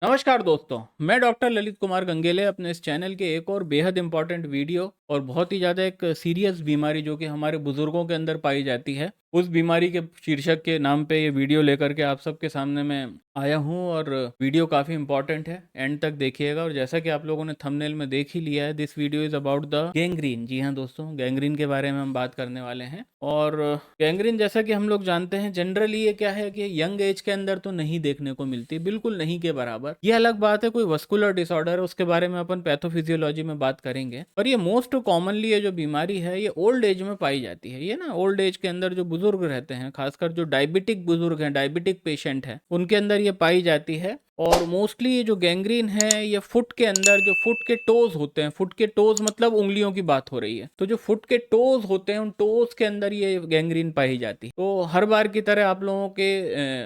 नमस्कार दोस्तों, मैं डॉक्टर ललित कुमार गंगेले अपने इस चैनल के एक और बेहद इम्पॉर्टेंट वीडियो और बहुत ही ज़्यादा एक सीरियस बीमारी जो कि हमारे बुजुर्गों के अंदर पाई जाती है, उस बीमारी के शीर्षक के नाम पे ये वीडियो लेकर के आप सबके सामने मैं आया हूँ। और वीडियो काफ़ी इम्पॉर्टेंट है, एंड तक देखिएगा। और जैसा कि आप लोगों ने थंबनेल में देख ही लिया है, this video is about the gangrene. जी हाँ दोस्तों, गैंग्रीन के बारे में हम बात करने वाले हैं। और गैंग्रीन जैसा कि हम लोग जानते हैं, जनरली ये क्या है कि यंग एज के अंदर तो नहीं देखने को मिलती, बिल्कुल नहीं के बराबर। ये अलग बात है, कोई वस्कुलर डिसऑर्डर है, उसके बारे में अपन पैथोफिजियोलॉजी में बात करेंगे। पर ये मोस्ट कॉमनली ये जो बीमारी है ये ओल्ड एज में पाई जाती है। ये ना ओल्ड एज के अंदर जो बुजुर्ग रहते हैं, खासकर जो डायबिटिक बुजुर्ग हैं, डायबिटिक पेशेंट हैं, उनके अंदर ये पाई जाती है। और मोस्टली ये जो गैंग्रीन है ये फुट के अंदर, जो फुट के टोज होते हैं, फुट के टोज मतलब उंगलियों की बात हो रही है, तो जो फुट के टोज होते हैं उन टोज के अंदर ये गैंग्रीन पाई जाती है। तो हर बार की तरह आप लोगों के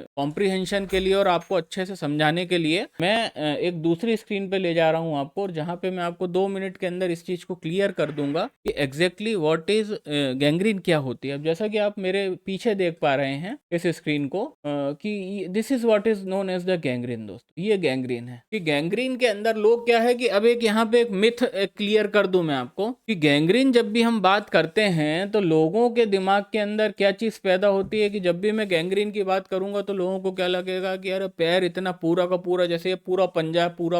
कॉम्प्रिहेंशन के लिए और आपको अच्छे से समझाने के लिए मैं एक दूसरी स्क्रीन पे ले जा रहा हूँ आपको, और जहाँ पे मैं आपको 2 मिनट के अंदर इस चीज को क्लियर कर दूंगा कि एग्जैक्टली व्हाट इज गैंग्रीन क्या होती है। अब जैसा कि आप मेरे पीछे देख पा रहे हैं इस स्क्रीन को, कि this is what is known as the gangrene. दोस्तों ये गैंग्रीन है। कि गैंग्रीन के अंदर लोग क्या है कि अब एक यहाँ पे एक मिथ क्लियर कर दूं मैं आपको कि गैंग्रीन जब भी हम बात करते हैं तो लोगों के दिमाग के अंदर क्या चीज पैदा होती है कि जब भी मैं गैंग्रीन की बात करूंगा तो लोगों को क्या लगेगा कि अरे पैर इतना पूरा का पूरा, जैसे ये पूरा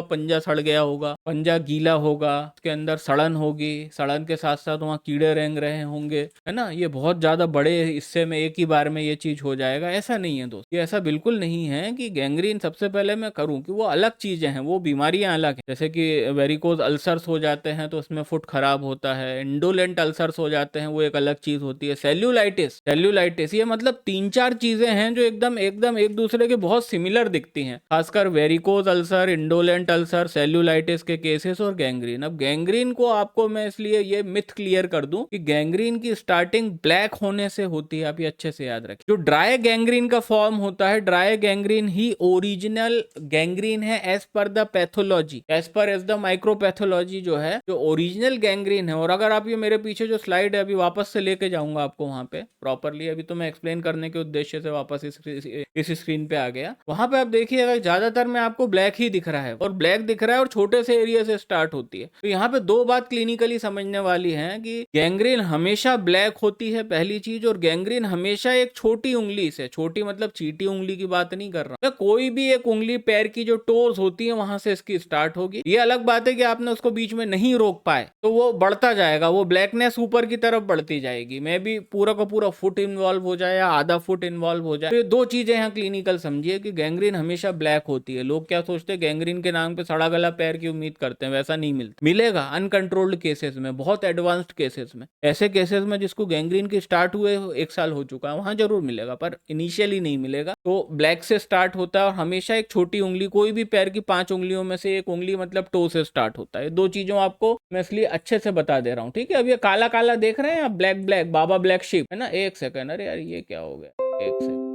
पंजा सड़ गया होगा, पंजा गीला होगा, उसके अंदर सड़न होगी, सड़न के साथ साथ वहाँ कीड़े रेंग रहे होंगे, है ना। ये बहुत ज्यादा बड़े हिस्से में एक ही बार में ये चीज हो जाएगा, ऐसा नहीं है दोस्त। ये ऐसा बिल्कुल नहीं है कि गैंग्रीन, सबसे पहले मैं करूं कि वो अलग चीजें हैं, वो बीमारियां अलग हैं। जैसे कि वेरिकोज अल्सर्स हो जाते हैं तो उसमें फुट खराब होता है, इंडोलेंट अल्सर्स हो जाते हैं, वो एक अलग चीज होती है। सेल्यूलाइटिस ये मतलब 3-4 चीजें हैं जो एकदम एकदम एक दूसरे के बहुत सिमिलर दिखती हैं, खासकर varicose ulcer, indolent ulcer, cellulitis के केसेस और गैंग्रीन। अब गैंग्रीन को आपको मैं इसलिए ये मिथ क्लियर कर दूं कि गैंग्रीन की स्टार्टिंग ब्लैक होने से होती है। आप ये अच्छे से याद रखें, जो ड्राई गैंग्रीन का फॉर्म होता है, ड्राई गैंग्रीन ही ओरिजिनल गैंग्रीन है as per the pathology, as per as the micropathology जो है, जो ओरिजिनल गैंग्रीन है। और अगर आप ये मेरे पीछे जो स्लाइड है, अभी वापस से लेके जाऊंगा आपको वहां पे प्रॉपरली, अभी तो मैं एक्सप्लेन करने के उद्देश्य से वापस इस स्क्रीन पे आ गया। वहां पे आप देखिएगा ज्यादातर में आपको ब्लैक ही दिख रहा है, और ब्लैक दिख रहा है और छोटे से एरिया से स्टार्ट होती है। तो यहाँ पे दो बात क्लिनिकली समझने वाली है कि गैंग्रीन हमेशा ब्लैक होती है, पहली चीज, और गैंग्रीन हमेशा एक छोटी उंगली से, छोटी मतलब चीटी उंगली की बात नहीं कर रहा, तो कोई भी एक उंगली पैर की जो टोज होती है वहां से इसकी स्टार्ट होगी। ये अलग बात है कि आपने उसको बीच में नहीं रोक पाए तो वो बढ़ता जाएगा, वो ब्लैकनेस ऊपर की तरफ बढ़ती जाएगी। मे भी पूरा का पूरा फुट इन्वॉल्व हो जाए या आधा फुट इन्वॉल्व हो जाए। तो ये दो चीजें यहाँ क्लिनिकल समझिए कि गैंग्रीन हमेशा ब्लैक होती है। लोग क्या सोचते हैं, गैंग्रीन के नाम पे सड़ा गला पैर की उम्मीद करते हैं, वैसा नहीं मिलता। मिलेगा अनकंट्रोल्ड केसेस में, बहुत एडवांस्ड केसेस में, ऐसे केसेस में जिसको गैंग्रीन की स्टार्ट हुए 1 साल हो चुका है, वहां जरूर मिलेगा, पर इनिशियली नहीं मिलेगा। तो ब्लैक से स्टार्ट होता है, और हमेशा एक छोटी उंगली, कोई भी पैर की 5 उंगलियों में से एक उंगली मतलब टो से स्टार्ट होता है। दो चीजों आपको मैं इसलिए अच्छे से बता दे रहा हूँ, ठीक है। अब ये काला काला देख रहे हैं आप, black black baa baa black ship, है ना। एक सेकंड, अरे यार ये क्या हो गया, एक सेकंड।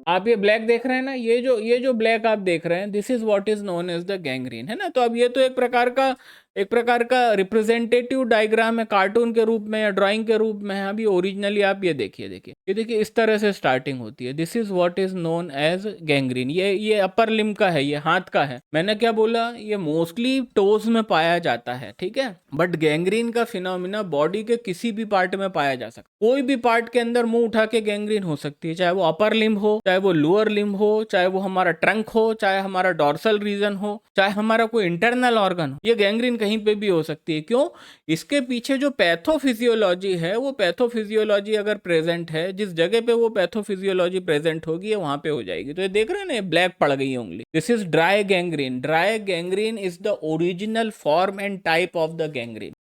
आप ये ब्लैक देख रहे हैं ना, ये जो ब्लैक आप देख रहे हैं, this is what is known as the gangrene, है ना। तो अब ये तो एक प्रकार का रिप्रेजेंटेटिव डायग्राम है, कार्टून के रूप में या ड्राइंग के रूप में है। अभी ओरिजिनली आप ये देखिए इस तरह से स्टार्टिंग होती है। This is what is known as gangrene. ये अपर लिम्ब का है, ये हाथ का है। मैंने क्या बोला, ये मोस्टली टोज में पाया जाता है, ठीक है। बट गैंग्रीन का फिनोमिना बॉडी के किसी भी पार्ट में पाया जा सकता है। कोई भी पार्ट के अंदर मुंह उठा के गैंग्रीन हो सकती है, चाहे वो अपर लिम्ब हो, चाहे वो लोअर लिम्ब हो, चाहे वो हमारा ट्रंक हो, चाहे हमारा डॉर्सल रीजन हो, चाहे हमारा कोई इंटरनल ऑर्गन हो, ये गैंग्रीन कहीं पे भी हो सकती है। क्यों? इसके पीछे जो पैथोफिजियोलॉजी है, वो पैथोफिजियोलॉजी अगर प्रेजेंट है, जिस जगह पे वो पैथोफिजियोलॉजी प्रेजेंट होगी वहां पे हो जाएगी। तो ये देख रहे हैं ना, ये ब्लैक पड़ गई है उंगली। This is dry gangrene. Dry gangrene is the original form and type of the gangrene.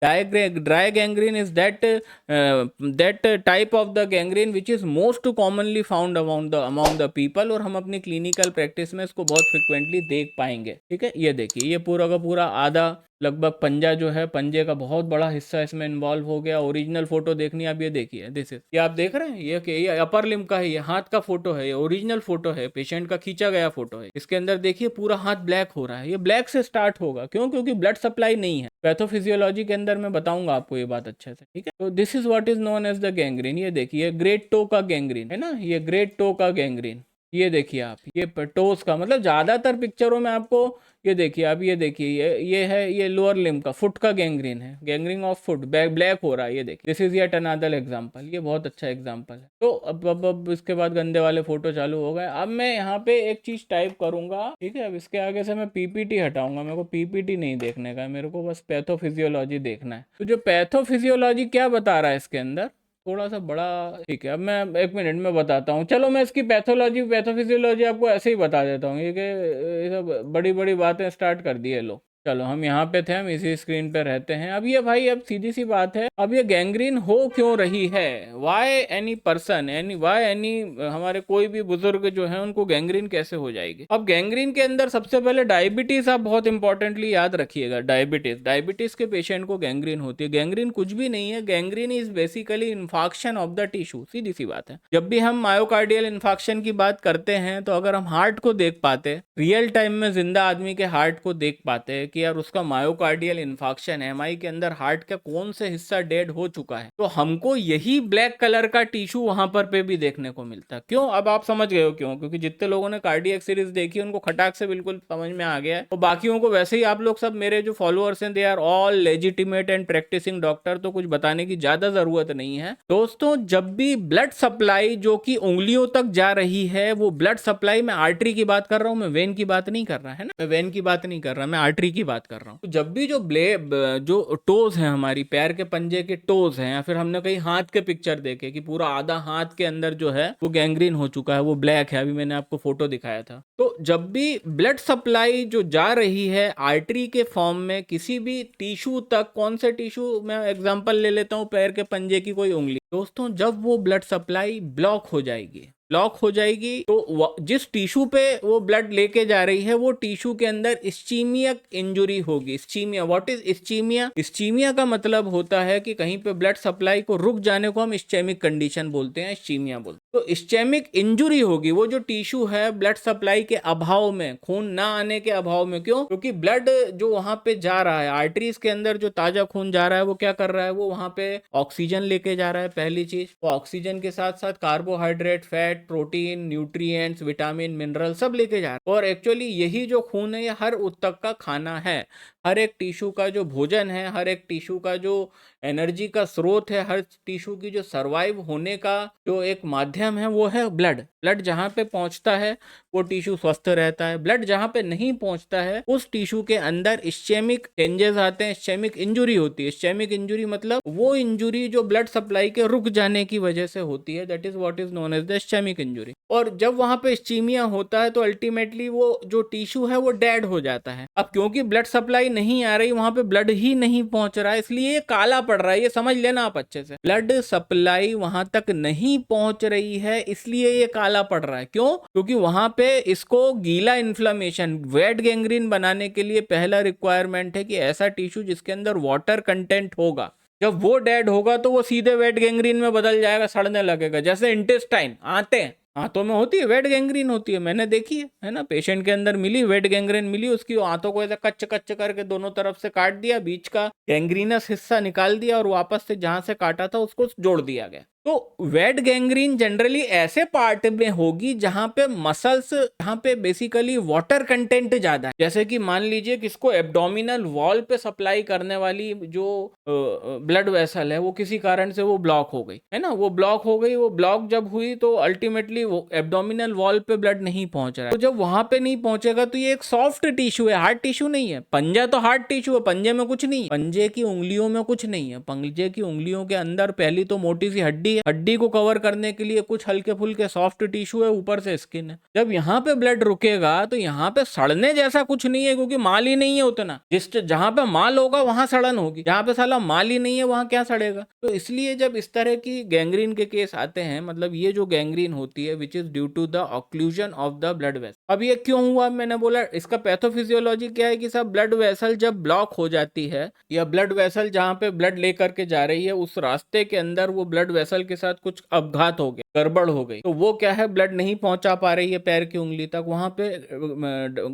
Dry gangrene is that type of the gangrene which is most commonly found among the people, और हम अपनी clinical practice में इसको बहुत frequently देख पाएंगे, ठीक है। ये देखिए, ये पूरा का पूरा आधा लगभग पंजा जो है, पंजे का बहुत बड़ा हिस्सा इसमें इन्वॉल्व हो गया। ओरिजिनल फोटो देखनी, आप ये देखिए, दिस इज, ये आप देख रहे हैं, ये अपर लिम्ब का है, ये हाथ का फोटो है, ये ओरिजिनल फोटो है, पेशेंट का खींचा गया फोटो है। इसके अंदर देखिए पूरा हाथ ब्लैक हो रहा है। ये ब्लैक से स्टार्ट होगा, क्यों? क्योंकि ब्लड सप्लाई नहीं है। पैथोफिजियोलॉजी के अंदर मैं बताऊंगा आपको ये बात अच्छे से, ठीक है। तो this is what is known as the gangrene. ये देखिए ग्रेट टो का गैंग्रीन, है ना, ये ग्रेट टो का गैंग्रीन, ये देखिए आप, ये टोस का मतलब ज्यादातर पिक्चरों में आपको ये देखिए आप, ये देखिए ये है, ये लोअर लिम का, फुट का गैंग्रीन है, गैंग्रीन ऑफ फुट, ब्लैक हो रहा है, ये देखिए, this is yet another example, ये बहुत अच्छा एग्जांपल है। तो अब इसके बाद गंदे वाले फोटो चालू हो गए। अब मैं यहाँ पे एक चीज टाइप करूंगा, ठीक है, अब इसके आगे से मैं पीपीटी हटाऊंगा, मेरे को पीपीटी नहीं देखने का है, मेरे को बस पैथोफिजियोलॉजी देखना है। तो जो पैथोफिजियोलॉजी क्या बता रहा है इसके अंदर, थोड़ा सा बड़ा, ठीक है, अब मैं 1 मिनट में बताता हूँ। चलो मैं इसकी पैथोलॉजी पैथोफिजियोलॉजी आपको ऐसे ही बता देता हूँ, ये कि ये सब बड़ी बड़ी बातें स्टार्ट कर दी है लोग। चलो हम यहाँ पे थे, हम इसी स्क्रीन पे रहते हैं। अब ये भाई, अब सीधी सी बात है, अब ये गैंग्रीन हो क्यों रही है, why any person why any, हमारे कोई भी बुजुर्ग जो है उनको गैंग्रीन कैसे हो जाएगी। अब गैंग्रीन के अंदर सबसे पहले डायबिटीज, आप बहुत इंपॉर्टेंटली याद रखिएगा, डायबिटीज के पेशेंट को गैंग्रीन होती है। गैंग्रीन कुछ भी नहीं है, gangrene is basically infection of the tissue, सीधी सी बात है। जब भी हम मायोकार्डियल इन्फॉक्शन की बात करते हैं, तो अगर हम हार्ट को देख पाते, रियल टाइम में जिंदा आदमी के हार्ट को देख पाते कि यार उसका मायोकार्डियल इन्फॉक्शन है, एमआई के अंदर हार्ट का कौन से हिस्सा डेड हो चुका है, तो हमको यही ब्लैक कलर का टिश्यू वहां पर पे भी देखने को मिलता है। क्यों, अब आप समझ गए हो क्यों, क्योंकि जितने लोगों ने कार्डियक सीरीज देखी उनको खटाक से बिल्कुल समझ में आ गया है, और बाकियों को वैसे ही, आप लोग सब मेरे जो फॉलोअर्स हैं, they are all legitimate and practising doctor, तो कुछ बताने की ज्यादा जरूरत नहीं है। दोस्तों, जब भी ब्लड सप्लाई जो कि उंगलियों तक जा रही है, वो ब्लड सप्लाई, मैं आर्टरी की बात कर रहा हूं, मैं वेन की बात नहीं कर रहा, है ना, मैं वेन की बात नहीं कर रहा, मैं आर्टरी की बात कर रहा हूं। तो जब भी जो टोज है, हमारी पैर के पंजे के टोज हैं, या फिर हमने कहीं हाथ के पिक्चर देखे कि पूरा आधा हाथ के अंदर जो है वो गैंग्रीन हो चुका है, वो ब्लैक है, अभी मैंने आपको फोटो दिखाया था। तो जब भी ब्लड सप्लाई जो जा रही है आर्टरी के फॉर्म में किसी भी टिश्यू तक, कौन से टिश्यू, मैं एग्जांपल ले लेता हूं, पैर के पंजे की कोई उंगली, दोस्तों जब वो ब्लड सप्लाई ब्लॉक हो जाएगी, तो जिस टिश्यू पे वो ब्लड लेके जा रही है, वो टिश्यू के अंदर इस्चीमियक इंजुरी होगी। Ischaemia, what is ischaemia? Ischaemia का मतलब होता है कि कहीं पे ब्लड सप्लाई को रुक जाने को हम इस्चेमिक कंडीशन बोलते हैं, इस्चीमिया बोलते हैं। तो इस्चेमिक इंजुरी होगी, वो जो टिश्यू है ब्लड सप्लाई के अभाव में, खून ना आने के अभाव में। क्यों? क्योंकि ब्लड जो वहां पे जा रहा है, आर्टरीज के अंदर जो ताजा खून जा रहा है, वो क्या कर रहा है, वो वहां पे ऑक्सीजन लेके जा रहा है, पहली चीज। वो ऑक्सीजन के साथ साथ carbohydrate, fat, protein, nutrients, vitamin, mineral सब लेके जा रहा है। और एक्चुअली यही जो खून है, ये हर उत्तक का खाना है, हर एक टिश्यू का जो भोजन है, हर एक टिश्यू का जो एनर्जी का स्रोत है, हर टिश्यू की जो सर्वाइव होने का जो एक माध्यम है, वो है ब्लड। ब्लड जहां पे पहुंचता है वो टिश्यू स्वस्थ रहता है, ब्लड जहां पे नहीं पहुंचता है उस टिश्यू के अंदर इस्चेमिक चेंजेस आते हैं, इस्चेमिक इंजुरी होती है। इस्चेमिक इंजुरी मतलब वो इंजुरी जो ब्लड सप्लाई के रुक जाने की वजह से होती है, that is what is known as the ischaemic injury. और जब वहां पे इस्चीमिया होता है तो अल्टीमेटली वो जो टिश्यू है वो डेड हो जाता है। अब क्योंकि ब्लड सप्लाई नहीं आ रही, वहां पे ब्लड ही नहीं पहुंच रहा है, इसलिए ये काला पड़ रहा है, ये समझ लेना आप अच्छे से। ब्लड सप्लाई वहां तक नहीं पहुंच रही है, इसलिए ये काला पड़ रहा है। क्यों? क्योंकि वहां पे इसको गीला इन्फ्लेमेशन, वेट गैंग्रीन बनाने के लिए पहला रिक्वायरमेंट है कि ऐसा टिश्यू जिसके अंदर वाटर कंटेंट होगा, जब वो डेड होगा तो वो सीधे वेट गैंग्रीन में बदल जाएगा, सड़ने लगेगा। जैसे इंटेस्टाइन, आते हैं, आंतों में होती है वेट गैंग्रीन होती है, मैंने देखी है ना, पेशेंट के अंदर मिली वेट गैंग्रीन मिली, उसकी आंतों को ऐसा कच्च कच्च करके दोनों तरफ से काट दिया, बीच का गैंग्रीनस हिस्सा निकाल दिया और वापस से जहां से काटा था उसको जोड़ दिया गया। तो वेट गैंग्रीन जनरली ऐसे पार्ट में होगी जहां पे मसल्स, जहां पे बेसिकली वाटर कंटेंट ज्यादा है। जैसे कि मान लीजिए किसको एब्डोमिनल वॉल पे सप्लाई करने वाली जो ब्लड वेसल है वो किसी कारण से वो ब्लॉक हो गई, है ना, वो ब्लॉक हो गई। वो ब्लॉक जब हुई तो अल्टीमेटली वो एब्डोमिनल वॉल पे ब्लड नहीं पहुंच रहा है। तो जब वहां पे नहीं पहुंचेगा तो ये एक सॉफ्ट टिश्यू है, हार्ड टिश्यू नहीं है। पंजा तो हार्ड टिश्यू है, पंजे में कुछ नहीं है, पंजे की उंगलियों में कुछ नहीं है। पंजे की उंगलियों के अंदर पहली तो मोटी सी हड्डी को कवर करने के लिए कुछ हल्के फुल्के सॉफ्ट टिश्यू है, ऊपर से स्किन है। जब यहाँ पे ब्लड रुकेगा तो यहाँ पे सड़ने जैसा कुछ नहीं है, क्योंकि माल ही नहीं है उतना। जहां पे माल होगा वहां सड़न होगी, जहां पे साला माल ही नहीं है वहां क्या सड़ेगा। तो इसलिए जब इस तरह की गैंग्रीन के केस आते हैं, मतलब ये जो गैंग्रीन होती है which is due to the occlusion of the blood vessel. अब ये क्यों हुआ, मैंने बोला इसका पैथोफिजियोलॉजी क्या है कि सब ब्लड वेसल जब ब्लॉक हो जाती है, या ब्लड वेसल जहां पे ब्लड लेकर के जा रही है उस रास्ते के अंदर वो ब्लड वेसल मसल के साथ कुछ अपघात हो गया, गड़बड़ हो गई, तो वो क्या है, ब्लड नहीं पहुंचा पा रही है पैर की उंगली तक, वहां पे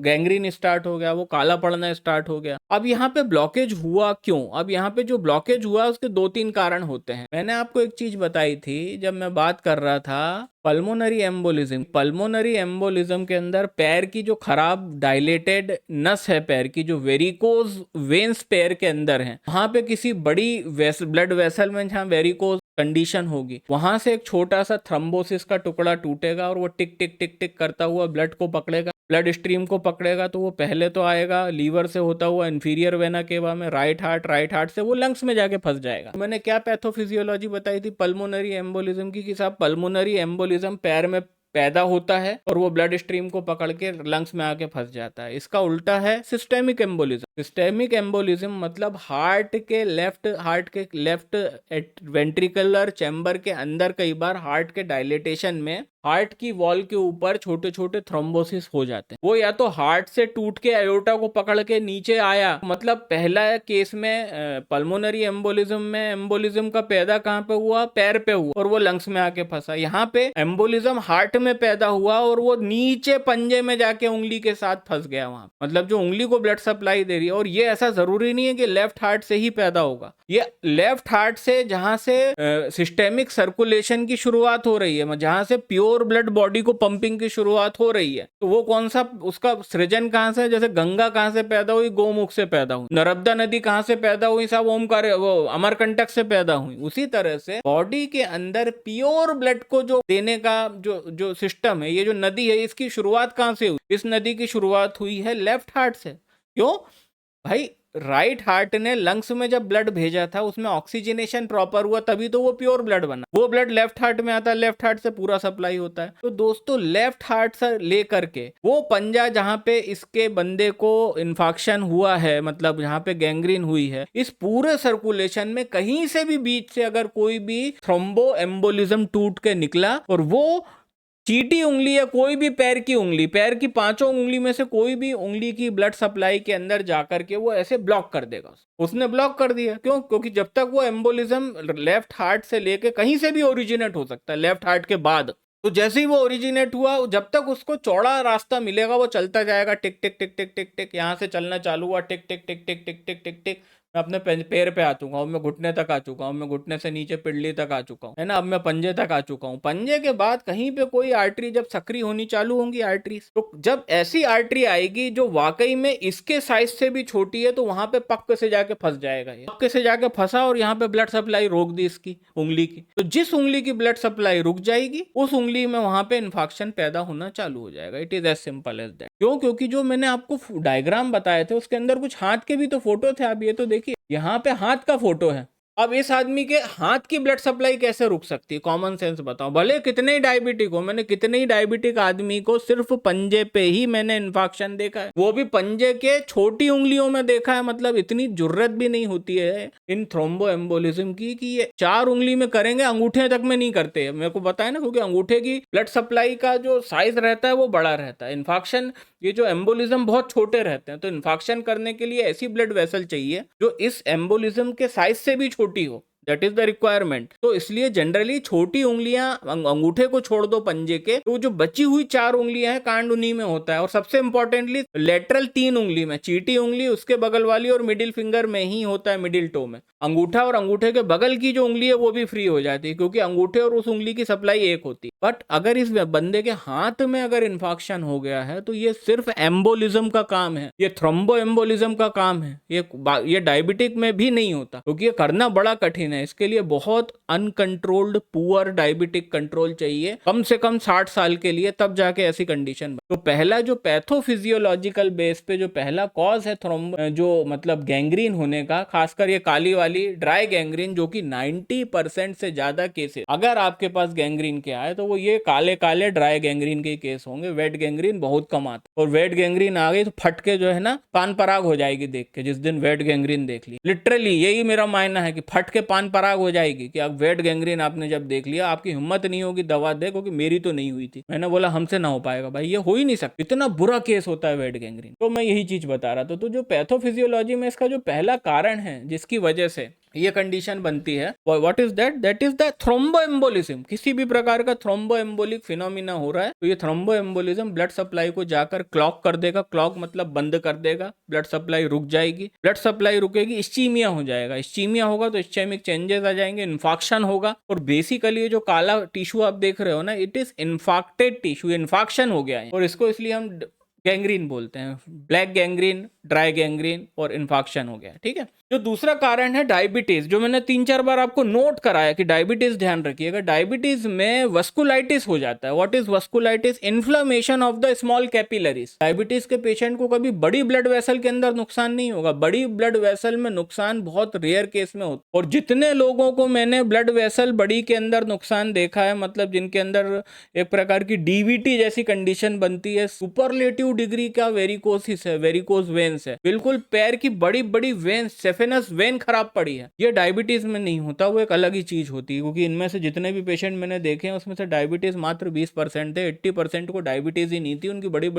गैंग्रीन स्टार्ट हो गया, वो काला पड़ना स्टार्ट हो गया। अब यहाँ पे ब्लॉकेज हुआ क्यों? अब यहाँ पे जो ब्लॉकेज हुआ उसके 2-3 कारण होते हैं। मैंने आपको एक चीज बताई थी जब मैं बात कर रहा था पल्मोनरी एम्बोलिज्म। पल्मोनरी एम्बोलिज्म के अंदर पैर की जो खराब डायलेटेड नस है, पैर की जो वेरिकोज वेन्स पैर के अंदर है, वहां पे किसी बड़ी ब्लड वेसल में जहाँ वेरिकोज कंडीशन होगी, वहां से एक छोटा सा थ्रोम्बोसिस का टुकड़ा टूटेगा और वो टिक टिक टिक टिक करता हुआ ब्लड को पकड़ेगा, ब्लड स्ट्रीम को पकड़ेगा। तो वो पहले तो आएगा लीवर से होता हुआ इंफीरियर वेना केवा में, राइट हार्ट से वो लंग्स में जाके फंस जाएगा। मैंने क्या पैथोफिजियोलॉजी बताई थी पल्मोनरी एम्बोलिज्म की, कि साहब पल्मोनरी एम्बोलिज्म पैर में पैदा होता है और वो ब्लड स्ट्रीम को पकड़ के लंग्स में आके फंस जाता है। इसका उल्टा है सिस्टेमिक एम्बोलिज्म। सिस्टेमिक एम्बोलिज्म मतलब हार्ट के लेफ्ट वेंट्रिकुलर चैम्बर के अंदर कई बार हार्ट के डायलेटेशन में हार्ट की वॉल के ऊपर छोटे छोटे थ्रोम्बोसिस हो जाते हैं। वो या तो हार्ट से टूट के एयोर्टा को पकड़ के नीचे आया, मतलब पहला केस में पल्मोनरी एम्बोलिज्म में एम्बोलिज्म का पैदा कहाँ पे हुआ? पैर पे हुआ और वो लंग्स में आके फंसा। यहाँ पे एम्बोलिज्म हार्ट में पैदा हुआ और वो नीचे पंजे में जाके उंगली के साथ फंस गया वहां, मतलब जो उंगली को ब्लड सप्लाई दे रही है। और ये ऐसा जरूरी नहीं है कि लेफ्ट हार्ट से ही पैदा होगा, ये लेफ्ट हार्ट से जहां से सिस्टेमिक सर्कुलेशन की शुरुआत हो रही है, जहां से प्योर ब्लड बॉडी को पंपिंग की शुरुआत हो रही है, तो वो कौन सा, उसका सृजन कहां से? जैसे गंगा कहां से पैदा हुई? गौमुख से पैदा हुई। नर्मदा नदी कहां से पैदा हुई? साहब ओमकार वो अमरकंटक से पैदा हुई। उसी तरह से बॉडी के अंदर प्योर ब्लड को जो देने का जो सिस्टम है, ये जो नदी है, इसकी शुरुआत कहां से हुई? इस नदी की शुरुआत हुई है लेफ्ट हार्ट से। क्यों भाई? राइट हार्ट ने लंग्स में जब ब्लड भेजा था, उसमें ऑक्सीजनेशन प्रॉपर हुआ, तभी तो वो प्योर ब्लड बना। वो ब्लड लेफ्ट हार्ट में आता है, लेफ्ट हार्ट से पूरा सप्लाई होता है। तो दोस्तों लेफ्ट हार्ट से लेकर के वो पंजा जहां पे इसके बंदे को इन्फेक्शन हुआ है, मतलब जहां पे गैंग्रीन हुई है, इस पूरे सर्कुलेशन में कहीं से भी बीच से अगर कोई भी थ्रोम्बो एम्बोलिज्म टूट के निकला और वो चीटी उंगली या कोई भी पैर की उंगली, पैर की 5 उंगली में से कोई भी उंगली की ब्लड सप्लाई के अंदर जाकर के वो ऐसे ब्लॉक कर देगा। उसने ब्लॉक कर दिया। क्यों? क्योंकि जब तक वो एम्बोलिज्म लेफ्ट हार्ट से लेके कहीं से भी ओरिजिनेट हो सकता है लेफ्ट हार्ट के बाद, तो जैसे ही वो ओरिजिनेट हुआ, जब तक उसको चौड़ा रास्ता मिलेगा वो चलता जाएगा, टिक टिक टिक टिक टिक टिक, यहाँ से चलना चालू हुआ, टिक टिक टिक टिक टिक टिक टिक टिक, मैं अपने पैर पे आ चुका हूँ, मैं घुटने तक आ चुका हूँ, मैं घुटने से नीचे पिंडली तक आ चुका हूँ, है ना, अब मैं पंजे तक आ चुका हूँ। पंजे के बाद कहीं पे कोई आर्टरी जब सक्रिय होनी चालू होंगी आर्टरी, तो जब ऐसी आर्टरी आएगी जो वाकई में इसके साइज से भी छोटी है, तो वहां पे पक्के से जाके फंस जाएगा। ये पक्के से जाके फंसा और यहाँ पे ब्लड सप्लाई रोक दी इसकी उंगली की, तो जिस उंगली की ब्लड सप्लाई रुक जाएगी उस उंगली में वहां पे इन्फेक्शन पैदा होना चालू हो जाएगा। It is as simple as that. क्यों? क्योंकि जो मैंने आपको डायग्राम बताए थे उसके अंदर कुछ हाथ के भी तो फोटो थे। आप ये तो देखिए, यहाँ पे हाथ का फोटो है। अब इस आदमी के हाथ की ब्लड सप्लाई कैसे रुक सकती है? कॉमन सेंस बताओ। भले कितने ही डायबिटिक हो, मैंने कितने ही डायबिटिक आदमी को सिर्फ पंजे पे ही मैंने इन्फेक्शन देखा है, वो भी पंजे के छोटी उंगलियों में देखा है। मतलब इतनी जुर्रत भी नहीं होती है इन थ्रोम्बो एम्बोलिज्म की कि ये 4 उंगली में करेंगे, अंगूठे तक में नहीं करते। मेरे को पता है ना, क्योंकि अंगूठे की ब्लड सप्लाई का जो साइज रहता है वो बड़ा रहता है। इन्फेक्शन, ये जो एम्बोलिज्म बहुत छोटे रहते हैं, तो इन्फेक्शन करने के लिए ऐसी ब्लड वेसल चाहिए जो इस एम्बोलिज्म के साइज से भी छोटी हो। That is the requirement. तो इसलिए जनरली छोटी उंगलियां, अंगूठे को छोड़ दो पंजे के, तो जो बची हुई 4 उंगलियां हैं कांड उन्हीं में होता है। और सबसे इंपॉर्टेंटली लेटरल 3 उंगली में, चीटी उंगली उसके बगल वाली और मिडिल फिंगर में ही होता है, मिडिल टो में। अंगूठा और अंगूठे के बगल की जो उंगली है वो भी फ्री हो जाती है, क्योंकि अंगूठे और उस उंगली की सप्लाई एक होती है। बट अगर इस बंदे के हाथ में अगर इन्फेक्शन हो गया है, तो ये सिर्फ एम्बोलिज्म का काम है, ये थ्रोम्बो एम्बोलिज्म का काम है। ये डायबिटिक में भी नहीं होता, क्योंकि ये करना बड़ा कठिन है। इसके लिए बहुत अनकंट्रोल्ड पुअर डायबिटिक कंट्रोल चाहिए, कम से कम 60 साल के लिए, तब जाके ऐसी कंडीशन बने। तो पहला जो पैथोफिजियोलॉजिकल बेस पे जो पहला कॉज है जो मतलब गैंग्रीन होने का, खासकर ये काली वाली ड्राई गैंग्रीन, जो कि 90% से ज्यादा केसेस अगर आपके पास गैंग्रीन के आए तो वो ये काले काले ड्राई गैंग्रीन के केस होंगे। वेट गैंग्रीन बहुत कम आता, और वेट गैंग्रीन आ गई तो फट के जो है ना पान पराग हो जाएगी देख के, जिस दिन वेट गैंग्रीन देख ली। लिटरली यही मेरा मानना है कि फट के पान पराग हो जाएगी कि अब वेट गैंग्रीन आपने जब देख लिया, आपकी हिम्मत नहीं होगी दवा दे, क्योंकि मेरी तो नहीं हुई थी। मैंने बोला हमसे ना हो पाएगा भाई, ये हो ही नहीं सकता, इतना बुरा केस होता है वेट गैंग्रीन। तो मैं यही चीज बता रहा था। तो जो पैथोफिजियोलॉजी में इसका जो पहला कारण है जिसकी वजह से ये कंडीशन बनती है। What is that? That is the thromboembolism. किसी भी प्रकार का थ्रोम्बोएम्बोलिक फिनोमिना हो रहा है तो ये थ्रोम्बोएम्बोलिज्म ब्लड सप्लाई को जाकर क्लॉग कर देगा। क्लॉग मतलब बंद कर देगा, ब्लड सप्लाई रुक जाएगी। ब्लड सप्लाई रुकेगी, इस्चीमिया हो जाएगा। इस्चीमिया होगा तो इस्चेमिक चेंजेस आ जाएंगे, इन्फाक्शन होगा। और बेसिकली ये जो काला टिश्यू आप देख रहे हो ना, इट इज इन्फाक्टेड टिश्यू, इन्फाक्शन हो गया है। और इसको इसलिए हम गैंग्रीन बोलते हैं, ब्लैक गैंग्रीन, ड्राई गैंग्रीन और इन्फाक्शन हो गया। ठीक है। जो दूसरा कारण है डायबिटीज, जो मैंने 3-4 बार आपको नोट कराया कि डायबिटीज ध्यान रखिएगा। डायबिटीज में वस्कुलाइटिस हो जाता है। What is vasculitis? Inflammation of the small capillaries. Diabetes के पेशेंट को कभी बड़ी ब्लड वेसल के अंदर नुकसान नहीं होगा। बड़ी ब्लड वेसल में नुकसान बहुत रेयर केस में होता है। और जितने लोगों को मैंने ब्लड वेसल बड़ी के अंदर नुकसान देखा है, मतलब जिनके अंदर एक प्रकार की डीवीटी जैसी कंडीशन बनती है, सुपरलेटिव डिग्री का वेरिकोसिस है, वेरिकोस वेन्स है, बिल्कुल पैर की बड़ी बड़ी वेन्स, सेफेनस वेन खराब पड़ी है, ये डायबिटीज में नहीं होता। वो एक अलग ही चीज होती है। क्योंकि इनमें से जितने भी पेशेंट मैंने देखे हैं उसमें से डायबिटीज मात्र 20% थे। 80% को डायबिटीज ही नहीं थी, उनकी बड़ी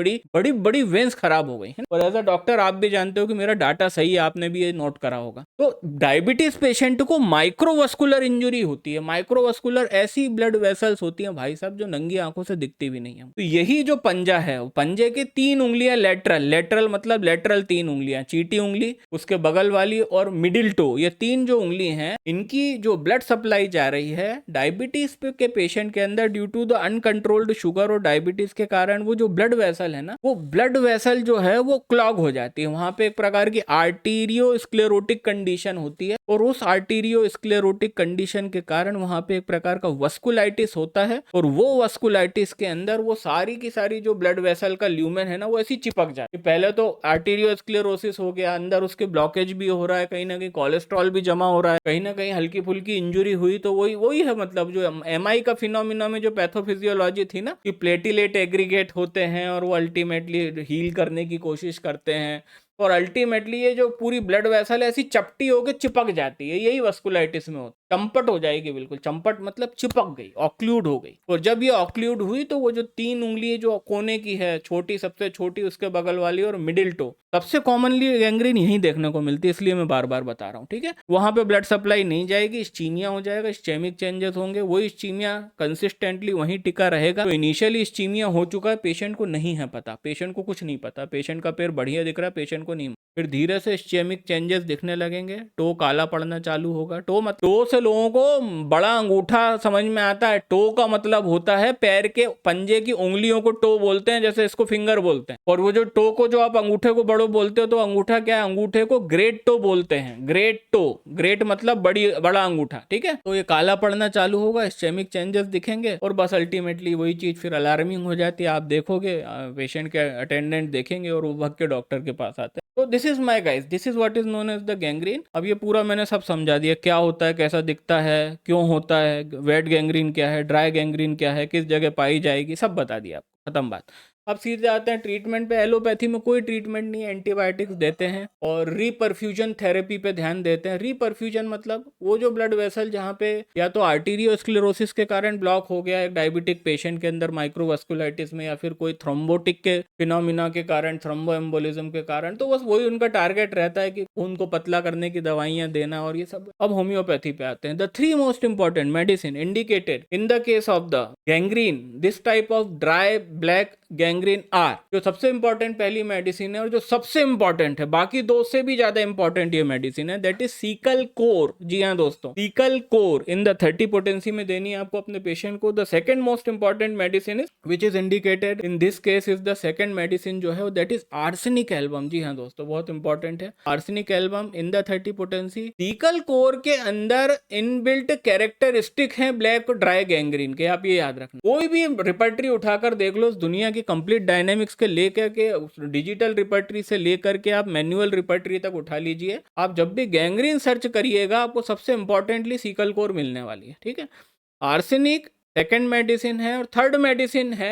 बड़ी वेन्स खराब हो गई है। और एज अ डॉक्टर आप भी जानते हो कि मेरा डाटा सही है, आपने भी ये नोट करा होगा। तो डायबिटीज पेशेंट को माइक्रोवस्कुलर इंजुरी होती है। माइक्रोवस्कुलर ऐसी ब्लड वेसल्स होती हैं भाई साहब जो नंगी आंखों से दिखती भी नहीं है। तो यही जो पंजा है, पंजे के 3 उंगलियां लेटरल, लेटरल मतलब लेटरल 3 उंगलियां, चीटी उंगली, उसके बगल वाली और मिडिल टो, ये 3 जो उंगली हैं, इनकी जो ब्लड सप्लाई जा रही है डायबिटीज के पेशेंट के अंदर, due to the uncontrolled sugar और डायबिटीज के कारण वो जो ब्लड वेसल है ना, वो ब्लड वेसल जो है वो क्लॉग हो जाती है। वहां पे एक प्रकार की आर्टीरियोस्क्लेरोटिक कंडीशन होती है। और उस आर्टीरियोस्क्लेरोटिक कंडीशन के कारण वहां पे एक प्रकार का वस्कुलाइटिस होता है। और वो वस्कुलाइटिस के अंदर वो सारी की सारी जो ब्लड वेसल का ल्यूमेन है ना, वो ऐसी चिपक जाती है। पहले तो आर्टीरियोस्क्लेरोसिस हो गया, अंदर उसके ब्लॉकेज भी हो रहा है, कहीं ना कहीं कोलेस्ट्रॉल भी जमा हो रहा है, कहीं ना कहीं हल्की फुल्की इंजुरी हुई। तो वही है, मतलब जो एमआई का फिनोमिना में जो पैथोफिजियोलॉजी थी ना, कि प्लेटिलेट एग्रीगेट होते हैं और वो अल्टीमेटली हील करने की कोशिश करते हैं, और अल्टीमेटली ये जो पूरी ब्लड वेसल ऐसी चपटी होकर चिपक जाती है। यही वस्कुलाइटिस में होता है, चंपट हो जाएगी, बिल्कुल चंपट मतलब चिपक गई, ऑक्लूड हो गई। और जब ये ऑक्लूड हुई तो वो जो 3 उंगली जो कोने की है, छोटी, सबसे छोटी, उसके बगल वाली और मिडिल टो, सबसे कॉमनली गैंग्रीन यहीं देखने को मिलती है, इसलिए मैं बार बार बता रहा हूँ। ठीक है। वहां पे ब्लड सप्लाई नहीं जाएगी, इस्चीमिया हो जाएगा, इस्चेमिक चेंजेस होंगे। वो इस्चीमिया कंसिस्टेंटली वहीं टिका रहेगा। तो इनिशियली इस्चीमिया हो चुका है, पेशेंट को नहीं है पता, पेशेंट को कुछ नहीं पता, पेशेंट का पैर बढ़िया दिख रहा है, पेशेंट को नहीं। फिर धीरे से इस्चेमिक चेंजेस दिखने लगेंगे, टो काला पड़ना चालू होगा। टो से लोगों को बड़ा अंगूठा समझ में आता है। टो का मतलब होता है पैर के पंजे की उंगलियों को टो बोलते हैं, जैसे इसको फिंगर बोलते हैं। और वो जो टो को, जो आप अंगूठे को बड़ो बोलते हो, तो अंगूठा क्या है? अंगूठे को ग्रेट टो बोलते हैं। ग्रेट टो, ग्रेट मतलब बड़ा अंगूठा। ठीक है। तो ये काला पड़ना चालू होगा, इस्चेमिक चेंजेस दिखेंगे, और बस अल्टीमेटली वही चीज फिर अलार्मिंग हो जाती है। आप देखोगे, पेशेंट के अटेंडेंट देखेंगे और वो भग के डॉक्टर के पास आते हैं। तो this is my guys, this is what is known as the gangrene. अब ये पूरा मैंने सब समझा दिया, क्या होता है, कैसा दिखता है, क्यों होता है, वेट गैंग्रीन क्या है, ड्राई गैंग्रीन क्या है, किस जगह पाई जाएगी, सब बता दिया आपको, खत्म बात। अब सीधे आते हैं ट्रीटमेंट पे। एलोपैथी में कोई ट्रीटमेंट नहीं है, एंटीबायोटिक्स देते हैं और रीपरफ्यूजन थेरेपी पे ध्यान देते हैं। रीपरफ्यूजन मतलब वो जो ब्लड वेसल जहाँ पे या तो आर्टीरियोस्क्लेरोसिस के कारण ब्लॉक हो गया है डायबिटिक पेशेंट के अंदर, माइक्रोवस्कुलाइटिस में, या फिर कोई थ्रोम्बोटिक के फिनोमिना के कारण, थ्रोम्बोएम्बोलिज्म के कारण, तो बस वही उनका टारगेट रहता है कि खून को पतला करने की दवाइयां देना और ये सब। अब होम्योपैथी पे आते हैं। The 3 most important medicine indicated in the case of the gangrene, this type of dry black gangrene are, जो सबसे इंपॉर्टेंट पहली मेडिसिन है और जो सबसे इंपॉर्टेंट है, बाकी 2 से भी ज्यादा इंपॉर्टेंट ये मेडिसिन है, दैट इज सीकल कोर। जी हाँ दोस्तों, sickle core in the 30 potency में देनी है आपको अपने पेशेंट को। The second most important medicine is which is indicated in this case is the second medicine जो है दैट इज आर्सेनिक एल्बम। जी हाँ दोस्तों, बहुत इंपॉर्टेंट है arsenic album in the 30 potency. Sickle core के अंदर इनबिल्ट कैरेक्टरिस्टिक है ब्लैक ड्राई गैंग्रीन के, आप ये याद रखना। कोई भी रिपर्टरी उठाकर देख लो, दुनिया की कंप्लीट डायनेमिक्स के लेकर के, डिजिटल रिपर्टरी से लेकर के आप मैनुअल रिपर्टरी तक उठा लीजिए, आप जब भी गैंग्रीन सर्च करिएगा आपको सबसे इंपॉर्टेंटली सीकल कोर मिलने वाली है। ठीक है। आर्सेनिक, सेकंड मेडिसिन है। और थर्ड मेडिसिन है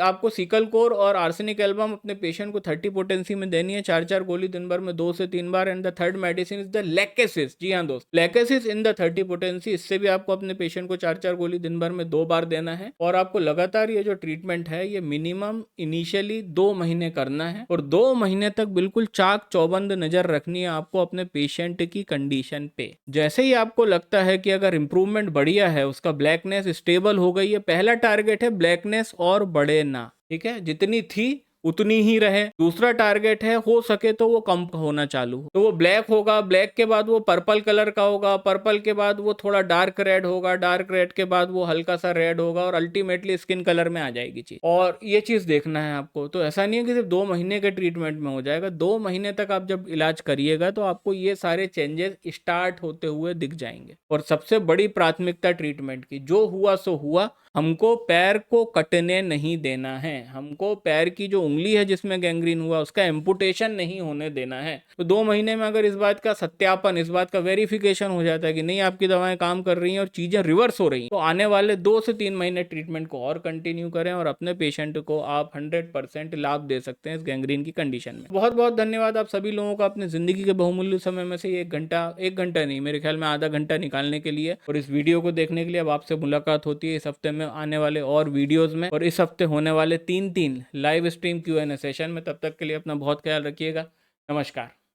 आपको सिकल कोर और आर्सेनिक एल्बम अपने पेशेंट को 30 पोटेंसी में देनी है, 4 गोली दिन भर में 2 से 3 बार। And the third medicine is the lachesis. जी हाँ दोस्त, लैकेसिस इन द 30 पोटेंसी। इससे भी आपको अपने पेशेंट को 4 गोली दिन भर में 2 बार देना है। और आपको लगातार ये जो ट्रीटमेंट है ये मिनिमम इनिशियली 2 महीने करना है, और 2 महीने तक बिल्कुल चाक चौबंद नजर रखनी है आपको अपने पेशेंट की कंडीशन पे। जैसे ही आपको लगता है कि अगर इंप्रूवमेंट बढ़िया है, उसका ब्लैकनेस स्टेबल हो गई है, पहला टारगेट है ब्लैकनेस और बढ़े ना, ठीक है, जितनी थी उतनी ही रहे। दूसरा टारगेट है हो सके तो वो कम होना चालू हो, तो वो ब्लैक होगा, ब्लैक के बाद वो पर्पल कलर का होगा, पर्पल के बाद वो थोड़ा डार्क रेड होगा, डार्क रेड के बाद वो हल्का सा रेड होगा, और अल्टीमेटली स्किन कलर में आ जाएगी चीज। और ये चीज देखना है आपको। तो ऐसा नहीं है कि सिर्फ 2 महीने के ट्रीटमेंट में हो जाएगा, 2 महीने तक आप जब इलाज करिएगा तो आपको ये सारे चेंजेस स्टार्ट होते हुए दिख जाएंगे। और सबसे बड़ी प्राथमिकता ट्रीटमेंट की, जो हुआ सो हुआ, हमको पैर को कटने नहीं देना है। हमको पैर की जो उंगली है जिसमें गैंग्रीन हुआ उसका एम्पुटेशन नहीं होने देना है। तो 2 महीने में अगर इस बात का सत्यापन, इस बात का वेरिफिकेशन हो जाता है कि नहीं आपकी दवाएं काम कर रही हैं और चीजें रिवर्स हो रही हैं, तो आने वाले 2 से 3 महीने ट्रीटमेंट को और कंटिन्यू करें और अपने पेशेंट को आप 100% लाभ दे सकते हैं इस गैंग्रीन की कंडीशन में। बहुत बहुत धन्यवाद आप सभी लोगों का अपने जिंदगी के बहुमूल्य समय में से 1 घंटा नहीं, मेरे ख्याल में आधा घंटा निकालने के लिए और इस वीडियो को देखने के लिए। अब आपसे मुलाकात होती है इस हफ्ते में आने वाले और वीडियोस में, और इस हफ्ते होने वाले 3 लाइव स्ट्रीम Q&A सेशन में। तब तक के लिए अपना बहुत ख्याल रखिएगा। नमस्कार।